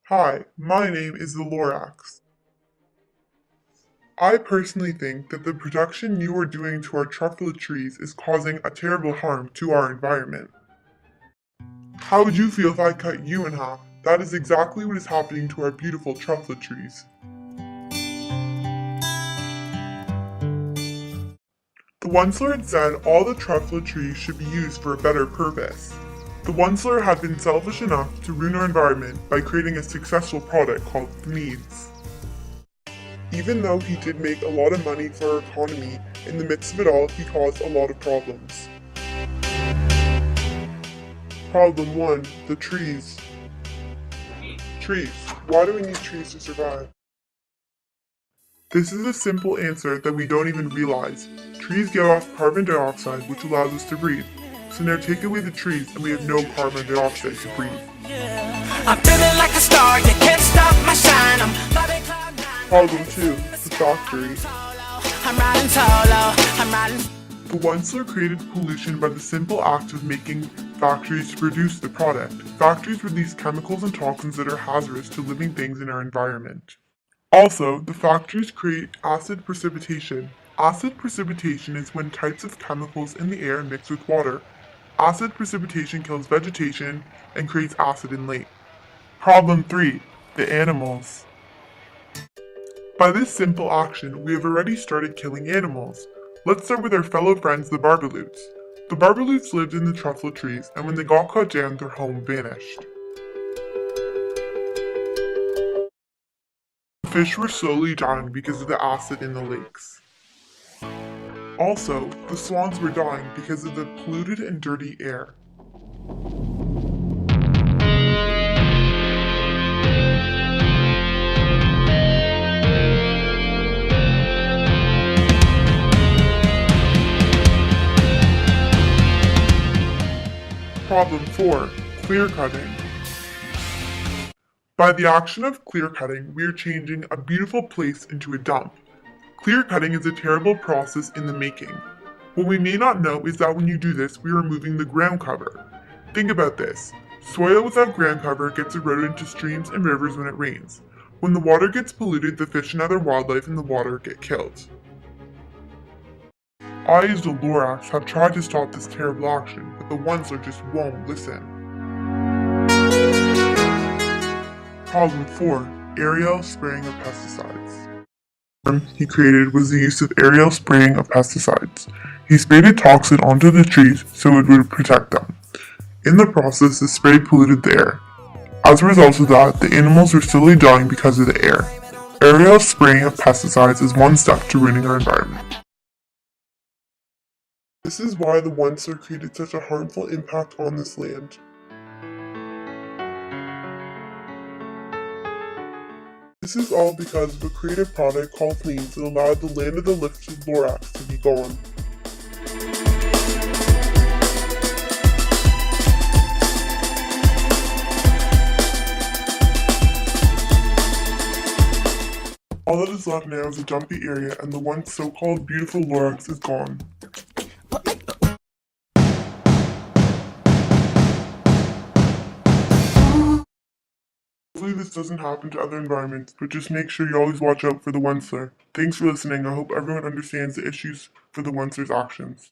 Hi, my name is the Lorax. I personally think that the production you are doing to our truffula trees is causing a terrible harm to our environment. How would you feel if I cut you in half? That is exactly what is happening to our beautiful truffula trees. The Onceler had said all the truffula trees should be used for a better purpose. The Onceler had been selfish enough to ruin our environment by creating a successful product called Thneeds. Even though he did make a lot of money for our economy, in the midst of it all, he caused a lot of problems. Problem 1. The trees. Trees. Why do we need trees to survive? This is a simple answer that we don't even realize. Trees give off carbon dioxide, which allows us to breathe. So now take away the trees and we have no carbon dioxide to breathe. I'm feeling like a star, you can't stop my shine. Problem 2. The factory. The Onceler created pollution by the simple act of making factories to produce the product. Factories release chemicals and toxins that are hazardous to living things in our environment. Also, the factories create acid precipitation. Acid precipitation is when types of chemicals in the air mix with water. Acid precipitation kills vegetation and creates acid in lakes. Problem 3. The animals. By this simple action, we have already started killing animals. Let's start with our fellow friends, the barbaloots. The barbaloots lived in the truffula trees, and when they got cut down, their home vanished. The fish were slowly dying because of the acid in the lakes. Also, the swans were dying because of the polluted and dirty air. Problem 4. Clear cutting. By the action of clear cutting, we are changing a beautiful place into a dump. Clear cutting is a terrible process in the making. What we may not know is that when you do this, we are removing the ground cover. Think about this. Soil without ground cover gets eroded into streams and rivers when it rains. When the water gets polluted, the fish and other wildlife in the water get killed. I, as the Lorax, have tried to stop this terrible action, but the Onceler just won't listen. Problem 4. Aerial spraying of pesticides. The term he created was the use of aerial spraying of pesticides. He sprayed a toxin onto the trees so it would protect them. In the process, the spray polluted the air. As a result of that, the animals were slowly dying because of the air. Aerial spraying of pesticides is one step to ruining our environment. This is why the Onceler created such a harmful impact on this land. This is all because of a creative product called Thneeds that allowed the land of the lifted Lorax to be gone. All that is left now is a dumpy area, and the once so-called beautiful Lorax is gone. Hopefully this doesn't happen to other environments, but just make sure you always watch out for the Onceler. Thanks for listening. I hope everyone understands the issues for the Onceler's actions.